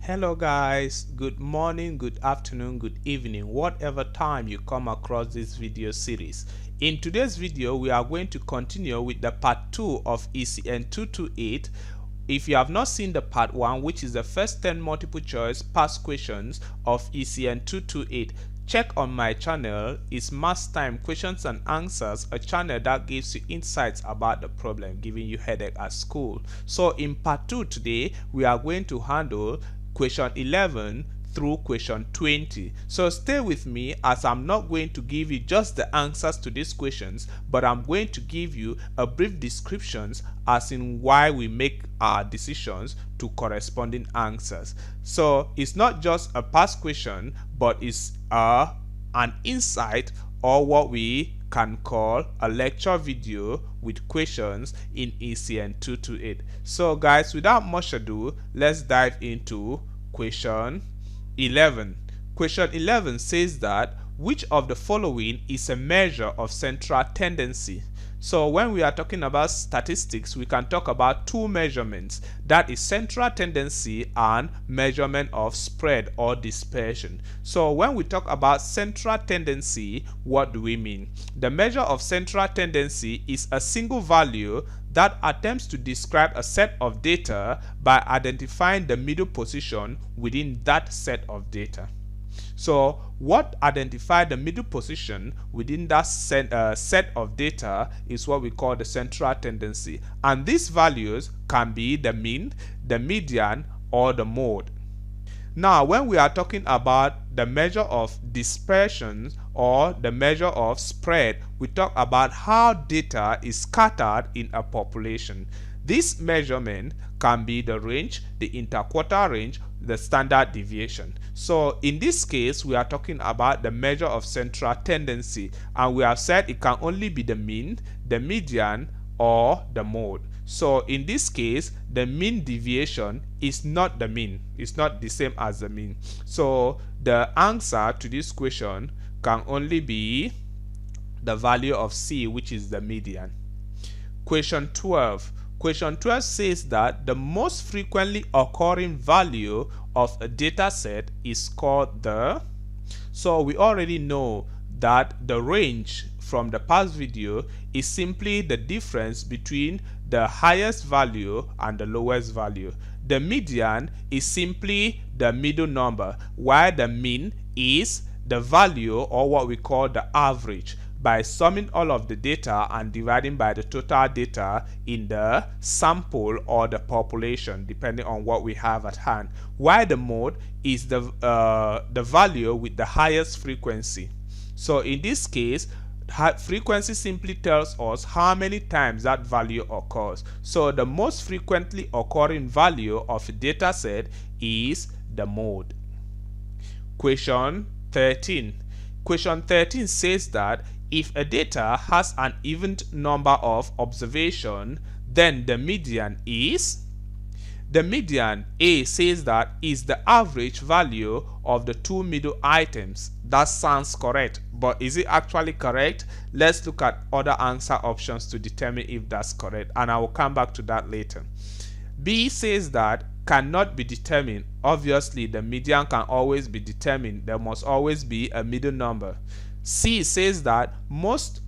Hello guys, good morning, good afternoon, good evening, whatever time you come across this video series. In today's video, we are going to continue with the part 2 of ECN228. If you have not seen the part 1, which is the first 10 multiple choice past questions of ECN228, check on my channel. It's Maths Time Questions and Answers, a channel that gives you insights about the problem giving you headache at school. So in part 2 today, we are going to handle question 11 through question 20. So stay with me, as I'm not going to give you just the answers to these questions, but I'm going to give you a brief descriptions as in why we make our decisions to corresponding answers. So it's not just a past question, but it's an insight, or what we can call a lecture video with questions in ECN228. So guys, without much ado, let's dive into question 11. Question 11 says that which of the following is a measure of central tendency? So when we are talking about statistics, we can talk about two measurements, that is central tendency and measurement of spread or dispersion. So when we talk about central tendency, what do we mean? The measure of central tendency is a single value that attempts to describe a set of data by identifying the middle position within that set of data. So what identifies the middle position within that set of data is what we call the central tendency, and these values can be the mean, the median, or the mode. Now when we are talking about the measure of dispersion or the measure of spread, we talk about how data is scattered in a population. This measurement can be the range, the interquartile range, the standard deviation. So in this case, we are talking about the measure of central tendency, and we have said it can only be the mean, the median, or the mode. So in this case, the mean deviation is not the mean. It's not the same as the mean. So the answer to this question can only be the value of C, which is the median. Question 12. Question 12 says that the most frequently occurring value of a data set is called the... So we already know that the range from the past video is simply the difference between the highest value and the lowest value. The median is simply the middle number, while the mean is the value, or what we call the average, by summing all of the data and dividing by the total data in the sample or the population, depending on what we have at hand. While the mode is the value with the highest frequency. So in this case, frequency simply tells us how many times that value occurs. So the most frequently occurring value of a data set is the mode. Question 13. Question 13 says that if a data has an even number of observations, then the median is... The median, A, says that is the average value of the two middle items. That sounds correct, but is it actually correct? Let's look at other answer options to determine if that's correct, and I will come back to that later. B says that cannot be determined. Obviously, the median can always be determined. There must always be a middle number. C says that must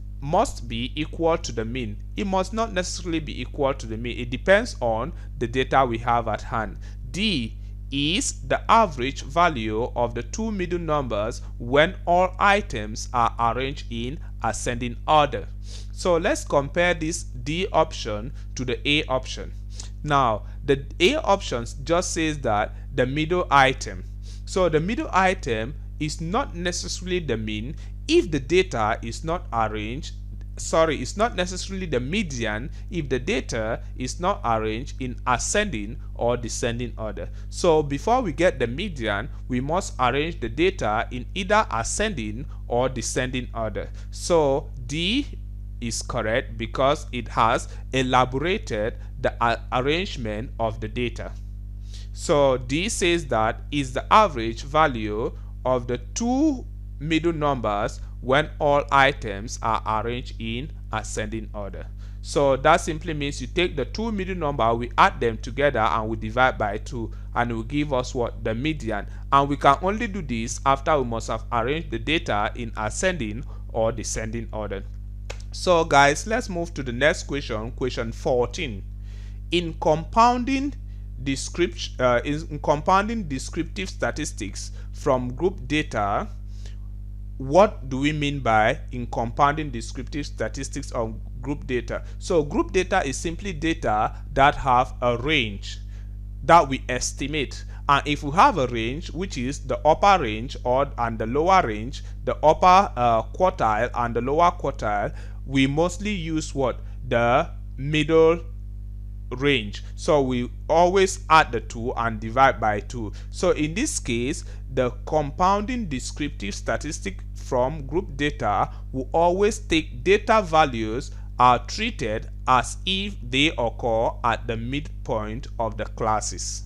be equal to the mean. It must not necessarily be equal to the mean. It depends on the data we have at hand. D is the average value of the two middle numbers when all items are arranged in ascending order. So let's compare this D option to the A option. Now the A option just says that the middle item. So the middle item is not necessarily the mean if the data is not arranged. Sorry, it's not necessarily the median if the data is not arranged in ascending or descending order. So before we get the median, we must arrange the data in either ascending or descending order. So D is correct because it has elaborated the arrangement of the data. So D says that is the average value of the two middle numbers when all items are arranged in ascending order. So that simply means you take the two middle number, we add them together, and we divide by 2, and it will give us what? The median. And we can only do this after we must have arranged the data in ascending or descending order. So guys, let's move to the next question, question 14. In compounding descriptive statistics from group data, what do we mean by in compounding descriptive statistics of group data? So group data is simply data that have a range that we estimate, and if we have a range which is the upper range and the lower range, the upper quartile and the lower quartile, we mostly use what? The middle range. So we always add the two and divide by 2. So in this case, the compounding descriptive statistic from group data will always take data values are treated as if they occur at the midpoint of the classes,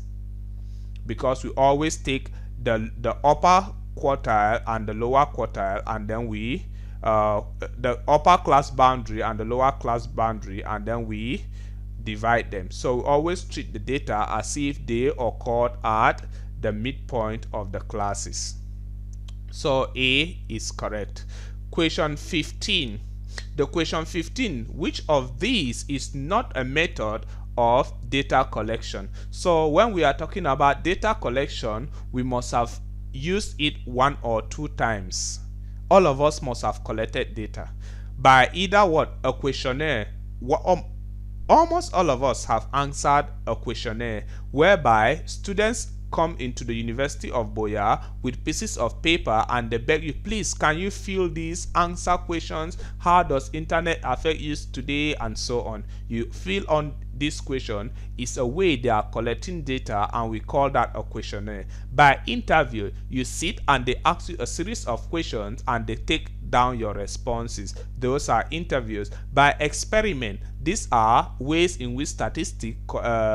because we always take the upper quartile and the lower quartile, and then we the upper class boundary and the lower class boundary, and then we divide them. So we always treat the data as if they occurred at the midpoint of the classes. So A is correct. Question 15. The question 15, which of these is not a method of data collection? So when we are talking about data collection, we must have used it 1 or 2 times. All of us must have collected data by either what? A questionnaire. Almost all of us have answered a questionnaire whereby students come into the University of Buea with pieces of paper and they beg you, please can you fill these, answer questions, how does internet affect you today, and so on. You fill on this question. Is a way they are collecting data, and we call that a questionnaire. By interview, you sit and they ask you a series of questions and they take down your responses. Those are interviews. By experiment, these are ways in which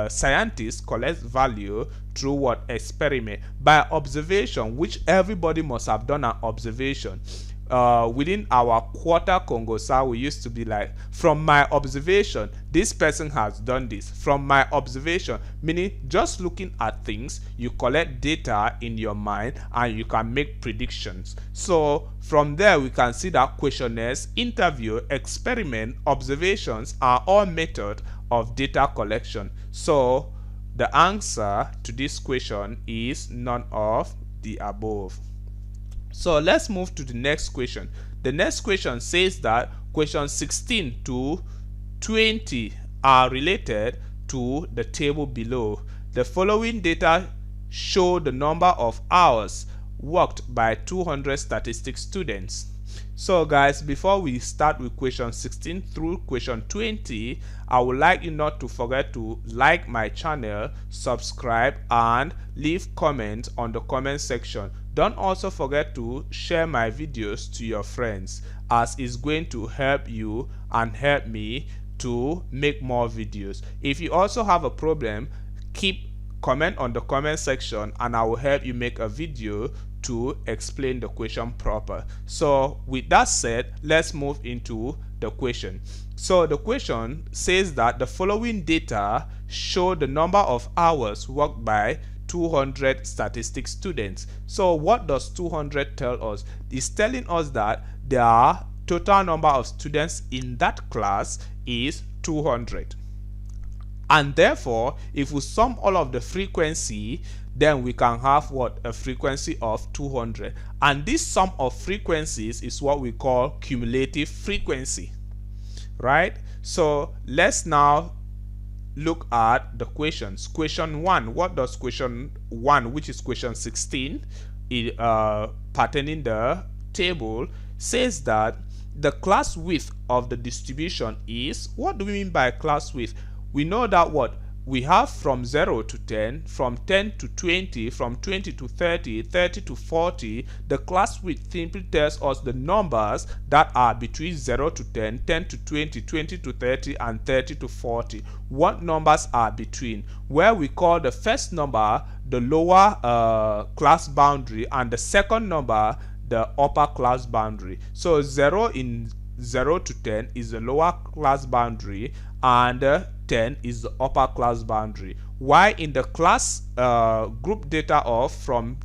scientists collect value through what? Experiment. By observation, which everybody must have done an observation. Within our quarter Congosa, we used to be like, from my observation, this person has done this. From my observation, meaning just looking at things, you collect data in your mind and you can make predictions. So from there, we can see that questionnaires, interview, experiment, observations are all methods of data collection. So the answer to this question is none of the above. So let's move to the next question. The next question says that questions 16 to 20 are related to the table below. The following data show the number of hours worked by 200 statistics students. So guys, before we start with question 16 through question 20, I would like you not to forget to like my channel, subscribe, and leave comments on the comment section. Don't also forget to share my videos to your friends, as it's going to help you and help me to make more videos. If you also have a problem, comment on the comment section and I will help you make a video to explain the question proper. So with that said, let's move into the question. So the question says that the following data show the number of hours worked by 200 statistics students. So what does 200 tell us? It's telling us that the total number of students in that class is 200. And therefore, if we sum all of the frequency, then we can have what? A frequency of 200. And this sum of frequencies is what we call cumulative frequency, right? So let's now look at the questions. Question 1, what does question 1, which is question 16, pertaining the table, says that the class width of the distribution is, what do we mean by class width? We know that what? We have from 0 to 10, from 10 to 20, from 20 to 30, 30 to 40. The class width simply tells us the numbers that are between 0 to 10, 10 to 20, 20 to 30, and 30 to 40. What numbers are between? Where we call the first number the lower class boundary and the second number the upper class boundary. So 0 to 10 is the lower class boundary, and 10 is the upper class boundary, while in the class group data of from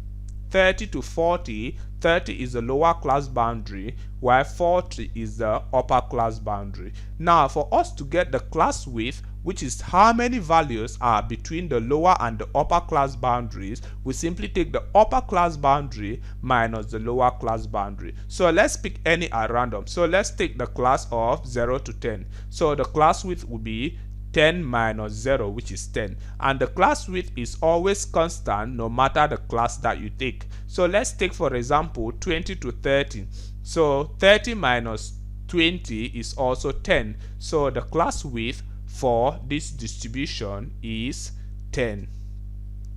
30 to 40, 30 is the lower class boundary, while 40 is the upper class boundary. Now, for us to get the class width, which is how many values are between the lower and the upper class boundaries, we simply take the upper class boundary minus the lower class boundary. So let's pick any at random. So let's take the class of 0 to 10. So the class width will be 10 minus 0, which is 10, and the class width is always constant no matter the class that you take. So let's take, for example, 20 to 30. So 30 minus 20 is also 10, so the class width for this distribution is 10,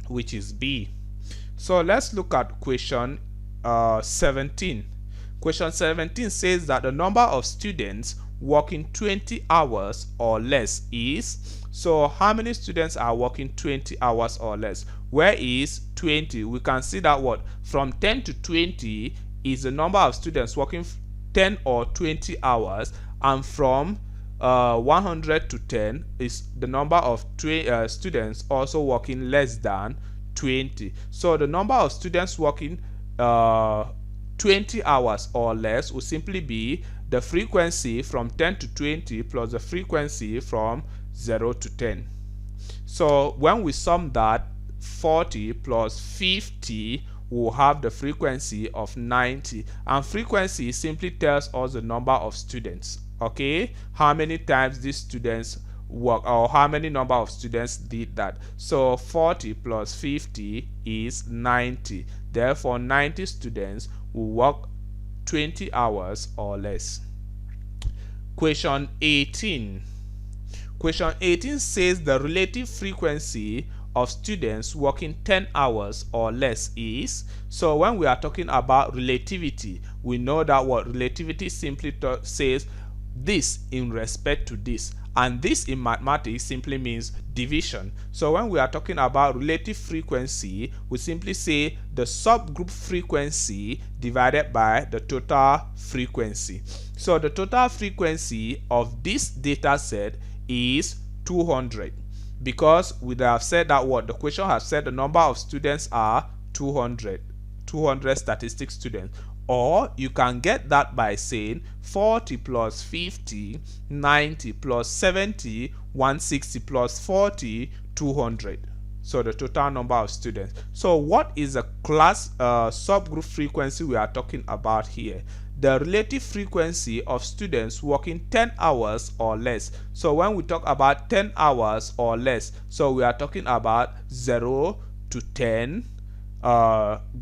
which is B. So let's look at question 17. Question 17 says that the number of students working 20 hours or less is, so how many students are working 20 hours or less? Where is 20? We can see that what from 10 to 20 is the number of students working 10 or 20 hours, and from 100 to 10 is the number of students also working less than 20. So the number of students working 20 hours or less will simply be the frequency from 10 to 20 plus the frequency from 0 to 10. So when we sum that, 40 plus 50 will have the frequency of 90, and frequency simply tells us the number of students, okay, how many times these students work, or how many number of students did that. So 40 plus 50 is 90, therefore 90 students will work 20 hours or less. Question 18. Question 18 says the relative frequency of students working 10 hours or less is, so when we are talking about relativity, we know that what relativity simply says this in respect to this, and this in mathematics simply means division. So when we are talking about relative frequency, we simply say the subgroup frequency divided by the total frequency. So the total frequency of this data set is 200, because we have said that what the question has said the number of students are 200 statistic students. Or you can get that by saying 40 plus 50, 90 plus 70, 160 plus 40, 200. So the total number of students. So what is the class subgroup frequency we are talking about here? The relative frequency of students working 10 hours or less. So when we talk about 10 hours or less, so we are talking about 0 to 10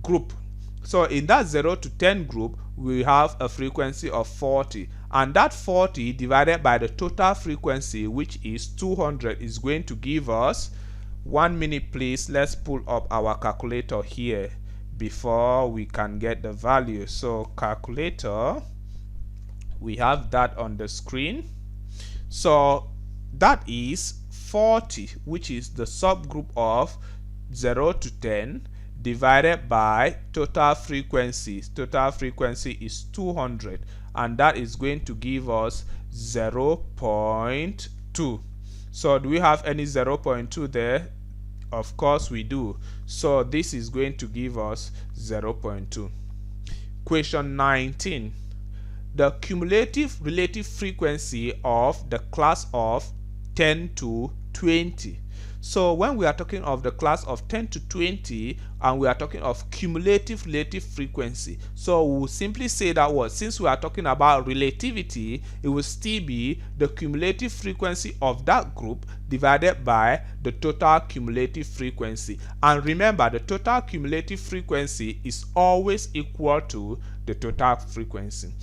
group. So in that 0 to 10 group, we have a frequency of 40, and that 40 divided by the total frequency, which is 200, is going to give us, 1 minute please, let's pull up our calculator here before we can get the value. So calculator, we have that on the screen. So that is 40, which is the subgroup of 0 to 10, divided by total frequency. Total frequency is 200, and that is going to give us 0.2. So do we have any 0.2 there? Of course we do. So this is going to give us 0.2. Question 19. The cumulative relative frequency of the class of 10 to 20. So when we are talking of the class of 10 to 20, and we are talking of cumulative relative frequency, so we will simply say that what, since we are talking about relativity, it will still be the cumulative frequency of that group divided by the total cumulative frequency. And remember, the total cumulative frequency is always equal to the total frequency.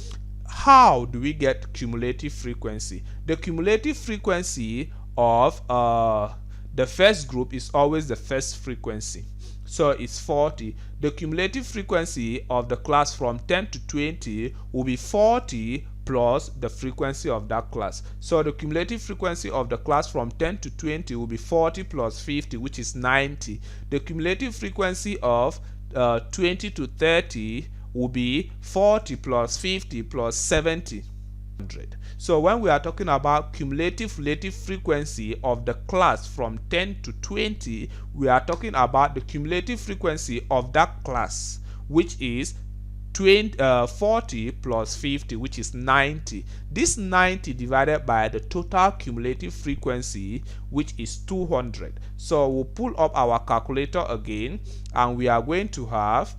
How do we get cumulative frequency? The cumulative frequency of the first group is always the first frequency, so it's 40. The cumulative frequency of the class from 10 to 20 will be 40 plus the frequency of that class. So the cumulative frequency of the class from 10 to 20 will be 40 plus 50, which is 90. The cumulative frequency of 20 to 30 will be 40 plus 50 plus 70. So when we are talking about cumulative relative frequency of the class from 10 to 20, we are talking about the cumulative frequency of that class, which is 40 plus 50, which is 90. This 90 divided by the total cumulative frequency, which is 200. So we'll pull up our calculator again, and we are going to have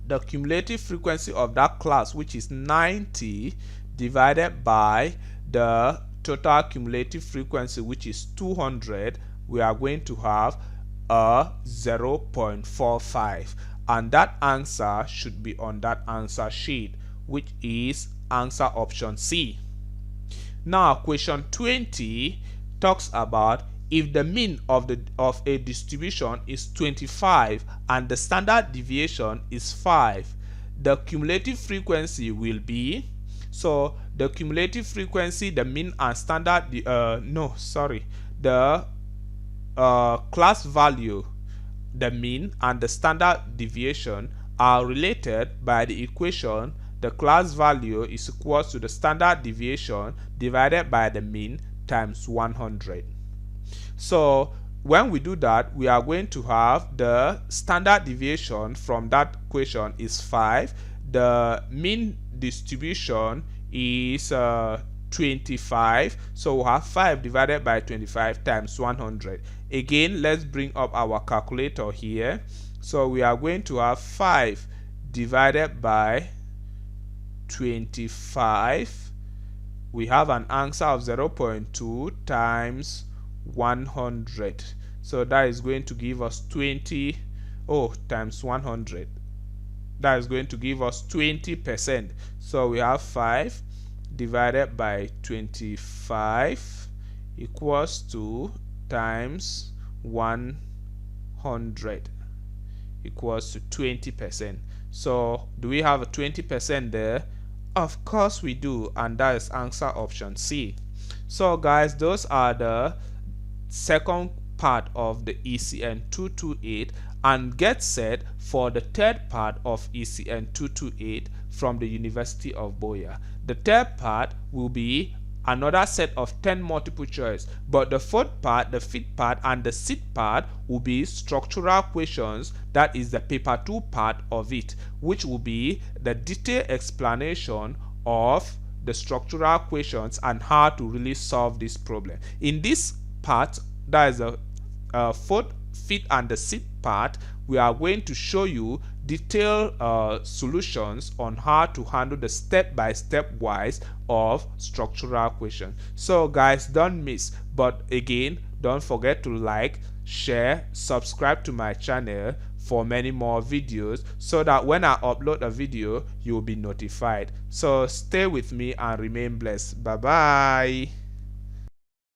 the cumulative frequency of that class, which is 90, divided by the total cumulative frequency, which is 200. We are going to have a 0.45, and that answer should be on that answer sheet, which is answer option C. Now question 20 talks about if the mean of a distribution is 25 and the standard deviation is 5, the cumulative frequency will be. So the cumulative frequency, the mean and standard the class value, the mean and the standard deviation are related by the equation the class value is equal to the standard deviation divided by the mean times 100. So when we do that, we are going to have the standard deviation from that equation is 5. The mean distribution is 25. So we'll have 5 divided by 25 times 100. Again, let's bring up our calculator here. So we are going to have 5 divided by 25. We have an answer of 0.2 times 100. So that is going to give us 20 times 100. That is going to give us 20%. So we have 5 divided by 25 equals to times 100 equals to 20%. So do we have a 20% there? Of course we do, and that is answer option C. So guys, those are the second part of the ECN228, and get set for the third part of ECN228 from the University of Buea. The third part will be another set of 10 multiple choice, but the fourth part, the fifth part, and the sixth part will be structural questions. That is the paper 2 part of it, which will be the detailed explanation of the structural questions and how to really solve this problem. In this part, that is the fourth, fifth, and the sixth part, we are going to show you detailed solutions on how to handle the step-by-step wise of structural questions. So guys, don't miss, but again, don't forget to like, share, subscribe to my channel for many more videos, so that when I upload a video, you will be notified. So stay with me and remain blessed. Bye bye.